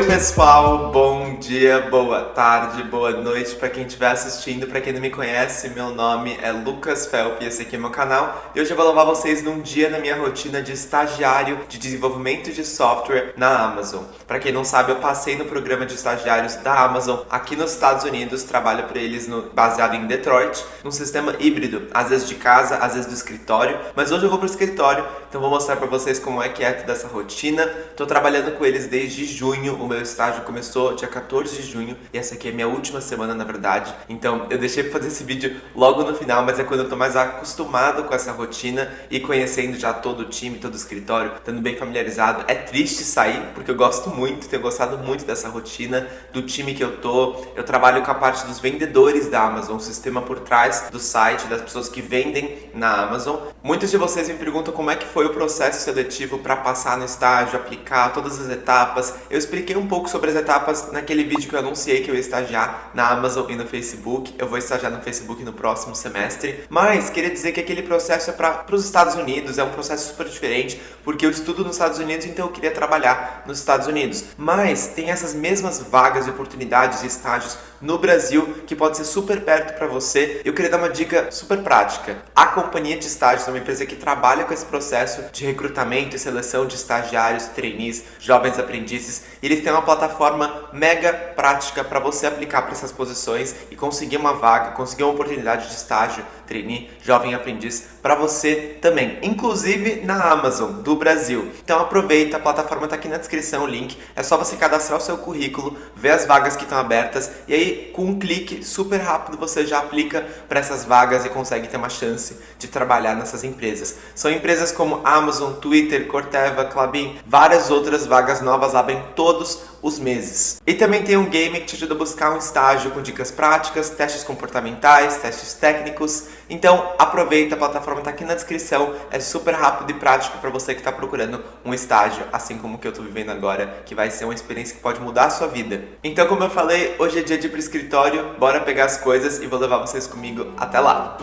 pessoal, bom dia, boa tarde, boa noite para quem estiver assistindo. Para quem não me conhece, meu nome é Lucas Felp e esse aqui é meu canal. E hoje eu vou levar vocês num dia na minha rotina de estagiário de desenvolvimento de software na Amazon. Para quem não sabe, eu passei no programa de estagiários da Amazon aqui nos Estados Unidos, trabalho para eles baseado em Detroit, num sistema híbrido, às vezes de casa, às vezes do escritório, mas hoje eu vou pro escritório, então vou mostrar para vocês como é que é toda essa rotina. Tô trabalhando com eles desde junho, o meu estágio começou dia 14 de junho e essa aqui é minha última semana, na verdade. Então eu deixei pra fazer esse vídeo logo no final, mas é quando eu tô mais acostumado com essa rotina e conhecendo já todo o time, todo o escritório, estando bem familiarizado. É triste sair, porque eu gosto muito, tenho gostado muito dessa rotina, do time que eu tô. Eu trabalho com a parte dos vendedores da Amazon, o sistema por trás do site, das pessoas que vendem na Amazon. Muitos de vocês me perguntam como é que foi o processo seletivo para passar no estágio, aplicar todas as etapas. Eu expliquei um pouco sobre as etapas naquele vídeo que eu anunciei que eu ia estagiar na Amazon e no Facebook. Eu vou estagiar no Facebook no próximo semestre. Mas queria dizer que aquele processo é para os Estados Unidos, é um processo super diferente, porque eu estudo nos Estados Unidos, então eu queria trabalhar nos Estados Unidos. Mas tem essas mesmas vagas de oportunidades e estágios no Brasil, que pode ser super perto para você. Eu queria dar uma dica super prática. A companhia de estágios é uma empresa que trabalha com esse processo de recrutamento e seleção de estagiários, trainees, jovens aprendizes. E eles têm uma plataforma mega prática para você aplicar para essas posições e conseguir uma vaga, conseguir uma oportunidade de estágio, trainee, jovem aprendiz para você também, inclusive na Amazon do Brasil. Então aproveita, a plataforma está aqui na descrição, o link. É só você cadastrar o seu currículo, ver as vagas que estão abertas e aí com um clique super rápido você já aplica para essas vagas e consegue ter uma chance de trabalhar nessas empresas. São empresas como Amazon, Twitter, Corteva, Klabin, várias outras vagas novas abrem todos os meses. E também tem um game que te ajuda a buscar um estágio com dicas práticas, testes comportamentais, testes técnicos. Então aproveita, a plataforma está aqui na descrição, é super rápido e prático para você que está procurando um estágio, assim como o que eu estou vivendo agora, que vai ser uma experiência que pode mudar a sua vida. Então, como eu falei, hoje é dia de ir pro escritório, bora pegar as coisas e vou levar vocês comigo até lá.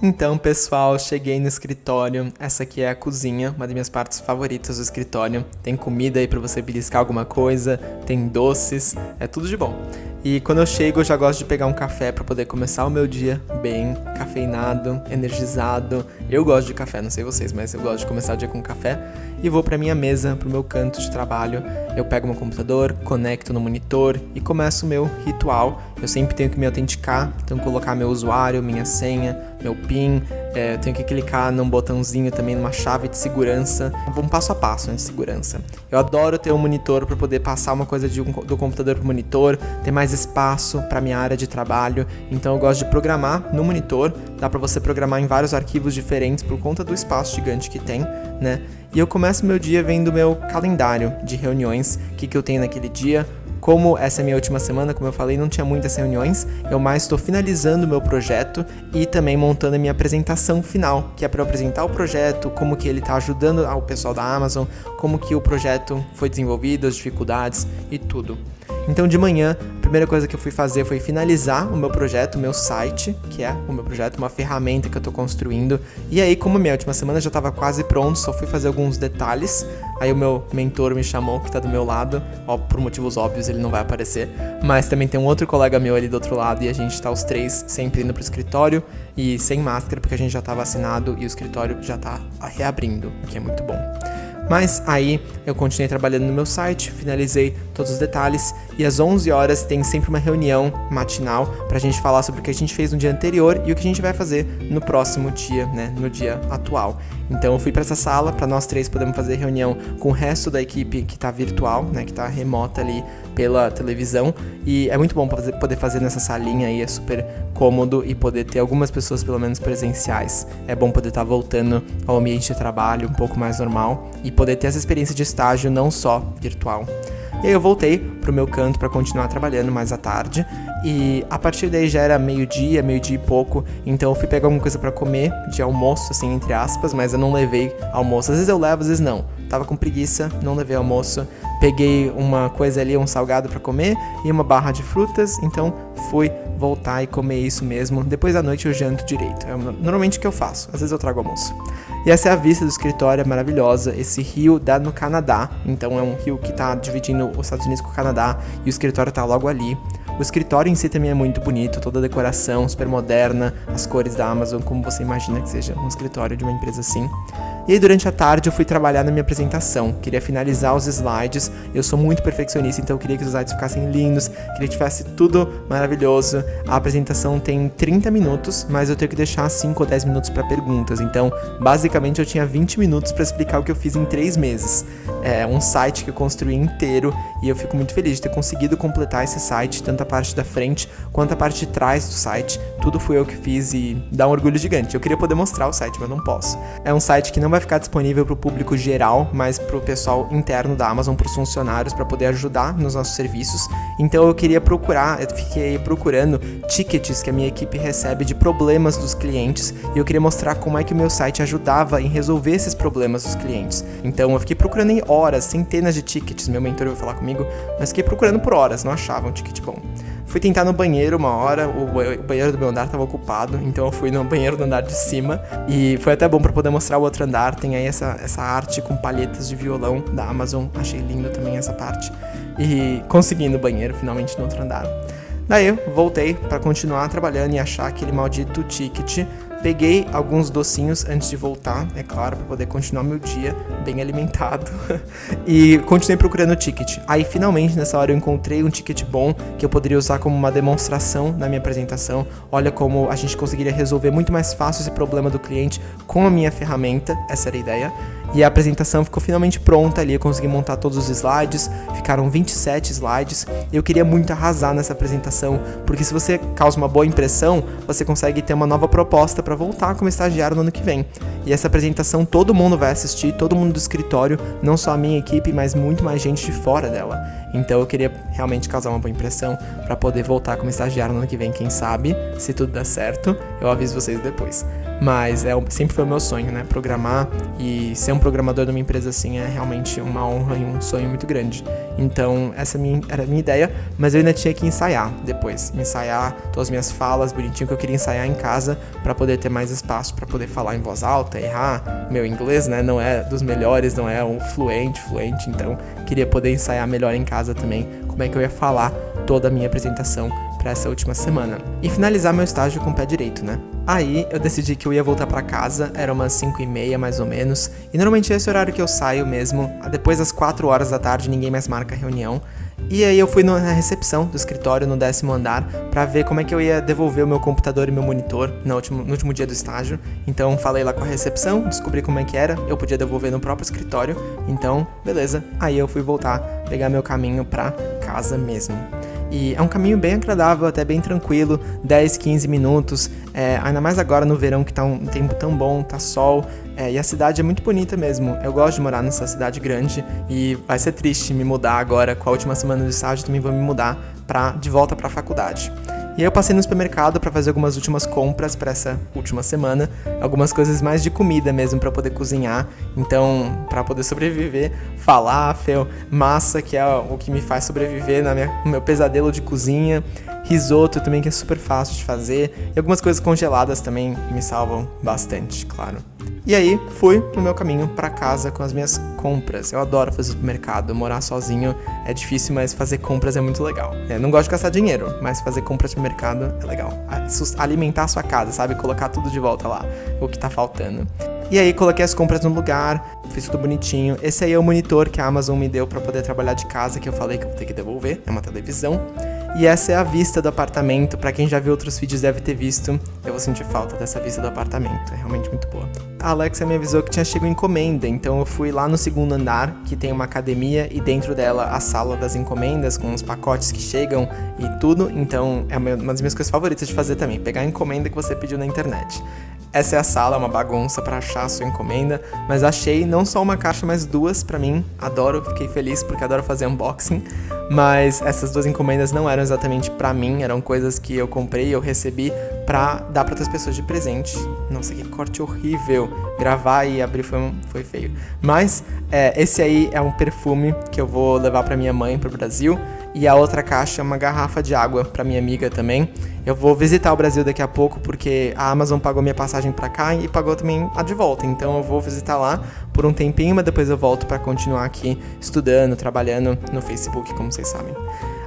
Então, pessoal, cheguei no escritório. Essa aqui é a cozinha, uma das minhas partes favoritas do escritório. Tem comida aí pra você beliscar alguma coisa, tem doces, é tudo de bom. E quando eu chego, eu já gosto de pegar um café pra poder começar o meu dia bem, cafeinado, energizado. Eu gosto de café, não sei vocês, mas eu gosto de começar o dia com café. E vou pra minha mesa, pro meu canto de trabalho. Eu pego meu computador, conecto no monitor e começo o meu ritual. Eu sempre tenho que me autenticar, tenho que colocar meu usuário, minha senha, meu PIN. Eu tenho que clicar num botãozinho também, numa chave de segurança. Um passo a passo, né, de segurança. Eu adoro ter um monitor para poder passar uma coisa do computador pro monitor, ter mais espaço para minha área de trabalho. Então eu gosto de programar no monitor. Dá para você programar em vários arquivos diferentes por conta do espaço gigante que tem, né? E eu começo meu dia vendo meu calendário de reuniões, o que eu tenho naquele dia. Como essa é a minha última semana, como eu falei, não tinha muitas reuniões, eu mais estou finalizando o meu projeto e também montando a minha apresentação final, que é para eu apresentar o projeto, como que ele está ajudando ao pessoal da Amazon, como que o projeto foi desenvolvido, as dificuldades e tudo. Então de manhã, a primeira coisa que eu fui fazer foi finalizar o meu projeto, o meu site, que é o meu projeto, uma ferramenta que eu tô construindo. E aí, como a minha última semana já tava quase pronto, só fui fazer alguns detalhes. Aí o meu mentor me chamou, que tá do meu lado, ó, por motivos óbvios ele não vai aparecer, mas também tem um outro colega meu ali do outro lado e a gente tá os três sempre indo pro escritório e sem máscara, porque a gente já tá vacinado e o escritório já tá reabrindo, o que é muito bom. Mas aí eu continuei trabalhando no meu site, finalizei todos os detalhes e às 11 horas tem sempre uma reunião matinal pra gente falar sobre o que a gente fez no dia anterior e o que a gente vai fazer no próximo dia, né, no dia atual. Então eu fui pra essa sala pra nós três podermos fazer reunião com o resto da equipe que tá virtual, né, que tá remota ali pela televisão, e é muito bom poder fazer nessa salinha aí, é super cômodo e poder ter algumas pessoas pelo menos presenciais. É bom poder estar voltando ao ambiente de trabalho um pouco mais normal e poder ter essa experiência de estágio não só virtual. E aí eu voltei pro meu canto para continuar trabalhando mais à tarde, e a partir daí já era meio-dia e pouco, então eu fui pegar alguma coisa para comer, de almoço, assim, entre aspas, mas eu não levei almoço. Às vezes eu levo, às vezes não. Tava com preguiça, não levei almoço. Peguei uma coisa ali, um salgado para comer e uma barra de frutas, então fui voltar e comer isso mesmo. Depois da noite eu janto direito. É normalmente o que eu faço, às vezes eu trago almoço. E essa é a vista do escritório, é maravilhosa. Esse rio dá no Canadá, então é um rio que tá dividindo os Estados Unidos com o Canadá e o escritório tá logo ali. O escritório em si também é muito bonito, toda a decoração super moderna, as cores da Amazon, como você imagina que seja um escritório de uma empresa assim. E aí durante a tarde eu fui trabalhar na minha apresentação, queria finalizar os slides, eu sou muito perfeccionista, então eu queria que os slides ficassem lindos, queria que tivesse tudo maravilhoso. A apresentação tem 30 minutos, mas eu tenho que deixar 5 ou 10 minutos para perguntas, então basicamente eu tinha 20 minutos para explicar o que eu fiz em 3 meses. É um site que eu construí inteiro e eu fico muito feliz de ter conseguido completar esse site, tanto a parte da frente quanto a parte de trás do site, tudo fui eu que fiz e dá um orgulho gigante. Eu queria poder mostrar o site, mas não posso. É um site que não vai ficar disponível para o público geral, mas para o pessoal interno da Amazon, para os funcionários, para poder ajudar nos nossos serviços. Então eu fiquei procurando tickets que a minha equipe recebe de problemas dos clientes e eu queria mostrar como é que o meu site ajudava em resolver esses problemas dos clientes. Então eu fiquei procurando em horas, centenas de tickets, meu mentor veio falar comigo, mas fiquei procurando por horas, não achava um ticket bom. Fui tentar no banheiro uma hora, o banheiro do meu andar estava ocupado, então eu fui no banheiro do andar de cima e foi até bom para poder mostrar o outro andar. Tem aí essa arte com palhetas de violão da Amazon, achei lindo também essa parte. E consegui ir no banheiro finalmente no outro andar. Daí eu voltei para continuar trabalhando e achar aquele maldito ticket. Peguei alguns docinhos antes de voltar, é claro, para poder continuar meu dia bem alimentado. E continuei procurando o ticket. Aí, finalmente, nessa hora, eu encontrei um ticket bom que eu poderia usar como uma demonstração na minha apresentação. Olha como a gente conseguiria resolver muito mais fácil esse problema do cliente com a minha ferramenta. Essa era a ideia. E a apresentação ficou finalmente pronta ali, eu consegui montar todos os slides, ficaram 27 slides, e eu queria muito arrasar nessa apresentação, porque se você causa uma boa impressão, você consegue ter uma nova proposta para voltar como estagiário no ano que vem. E essa apresentação todo mundo vai assistir, todo mundo do escritório, não só a minha equipe, mas muito mais gente de fora dela. Então eu queria realmente causar uma boa impressão para poder voltar como estagiário no ano que vem, quem sabe, se tudo der certo, eu aviso vocês depois. Mas sempre foi o meu sonho, né? Programar e ser um programador de uma empresa assim é realmente uma honra e um sonho muito grande. Então, essa era a minha ideia, mas eu ainda tinha que ensaiar depois. Ensaiar todas as minhas falas bonitinho, que eu queria ensaiar em casa para poder ter mais espaço para poder falar em voz alta, errar. Meu inglês, né, não é dos melhores, não é um fluente, então queria poder ensaiar melhor em casa também como é que eu ia falar toda a minha apresentação para essa última semana. E finalizar meu estágio com o pé direito, né? Aí eu decidi que eu ia voltar pra casa, era umas 5h30 mais ou menos, e normalmente é esse horário que eu saio mesmo, depois das 4 horas da tarde ninguém mais marca reunião. E aí eu fui na recepção do escritório no 10º andar pra ver como é que eu ia devolver o meu computador e meu monitor no último dia do estágio. Então falei lá com a recepção, descobri como é que era, eu podia devolver no próprio escritório, então beleza. Aí eu fui voltar, pegar meu caminho pra casa mesmo. E é um caminho bem agradável, até bem tranquilo, 10, 15 minutos, ainda mais agora no verão que tá um tempo tão bom, tá sol, e a cidade é muito bonita mesmo. Eu gosto de morar nessa cidade grande e vai ser triste me mudar agora, com a última semana do estágio também vou me mudar de volta pra faculdade. E aí eu passei no supermercado pra fazer algumas últimas compras pra essa última semana, algumas coisas mais de comida mesmo pra poder cozinhar, então pra poder sobreviver, falafel, massa, que é o que me faz sobreviver no meu pesadelo de cozinha, risoto também, que é super fácil de fazer, e algumas coisas congeladas também me salvam bastante, claro. E aí, fui no meu caminho pra casa com as minhas compras. Eu adoro fazer supermercado, morar sozinho é difícil, mas fazer compras é muito legal. Não gosto de gastar dinheiro, mas fazer compras no mercado é legal. Alimentar a sua casa, sabe? Colocar tudo de volta lá, o que tá faltando. E aí, coloquei as compras no lugar, fiz tudo bonitinho. Esse aí é o monitor que a Amazon me deu pra poder trabalhar de casa, que eu falei que eu vou ter que devolver, é uma televisão. E essa é a vista do apartamento, pra quem já viu outros vídeos deve ter visto, eu vou sentir falta dessa vista do apartamento, é realmente muito boa. A Alexa me avisou que tinha chegado encomenda, então eu fui lá no segundo andar, que tem uma academia, e dentro dela a sala das encomendas, com os pacotes que chegam e tudo, então é uma das minhas coisas favoritas de fazer também, pegar a encomenda que você pediu na internet. Essa é a sala, uma bagunça pra achar a sua encomenda, mas achei não só uma caixa, mas duas pra mim. Adoro, fiquei feliz porque adoro fazer unboxing. Mas essas duas encomendas não eram exatamente pra mim, eram coisas que eu comprei e eu recebi pra dar pra outras pessoas de presente. Nossa, que corte horrível. Gravar e abrir foi feio. Mas esse aí é um perfume que eu vou levar pra minha mãe pro Brasil. E a outra caixa é uma garrafa de água pra minha amiga também. Eu vou visitar o Brasil daqui a pouco porque a Amazon pagou minha passagem pra cá e pagou também a de volta. Então eu vou visitar lá por um tempinho, mas depois eu volto pra continuar aqui estudando, trabalhando no Facebook, como vocês sabem.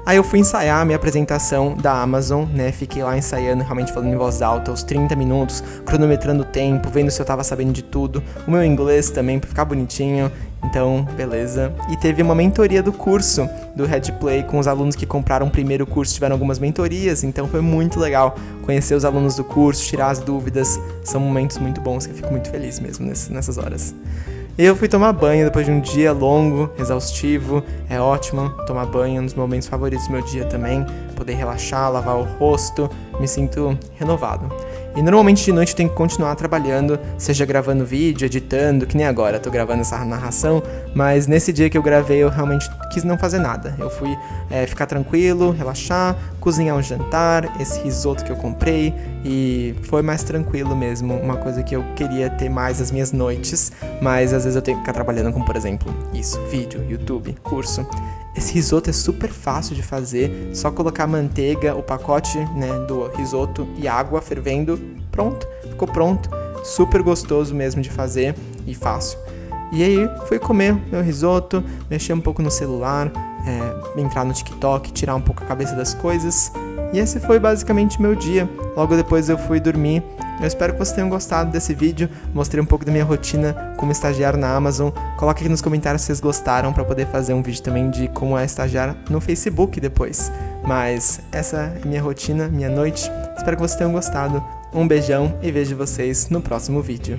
Aí eu fui ensaiar a minha apresentação da Amazon, né? Fiquei lá ensaiando, realmente falando em voz alta, os 30 minutos, cronometrando o tempo, vendo se eu tava sabendo de tudo. O meu inglês também, pra ficar bonitinho. Então, beleza. E teve uma mentoria do curso do Headplay com os alunos que compraram o primeiro curso, tiveram algumas mentorias, então foi muito legal conhecer os alunos do curso, tirar as dúvidas. São momentos muito bons que eu fico muito feliz mesmo nessas horas. Eu fui tomar banho depois de um dia longo, exaustivo, é ótimo tomar banho, um dos momentos favoritos do meu dia também, poder relaxar, lavar o rosto, me sinto renovado. E normalmente de noite eu tenho que continuar trabalhando, seja gravando vídeo, editando, que nem agora, eu tô gravando essa narração, mas nesse dia que eu gravei eu realmente quis não fazer nada. Eu fui ficar tranquilo, relaxar, cozinhar um jantar, esse risoto que eu comprei, e foi mais tranquilo mesmo, uma coisa que eu queria ter mais as minhas noites, mas às vezes eu tenho que ficar trabalhando com, por exemplo, isso, vídeo, YouTube, curso. Esse risoto é super fácil de fazer, só colocar manteiga, o pacote, né, do risoto e água fervendo, pronto, ficou pronto, super gostoso mesmo de fazer e fácil. E aí fui comer meu risoto, mexer um pouco no celular, entrar no TikTok, tirar um pouco a cabeça das coisas, e esse foi basicamente meu dia. Logo depois eu fui dormir. Eu espero que vocês tenham gostado desse vídeo, mostrei um pouco da minha rotina como estagiário na Amazon. Coloque aqui nos comentários se vocês gostaram para poder fazer um vídeo também de como é estagiar no Facebook depois. Mas essa é minha rotina, minha noite. Espero que vocês tenham gostado. Um beijão e vejo vocês no próximo vídeo.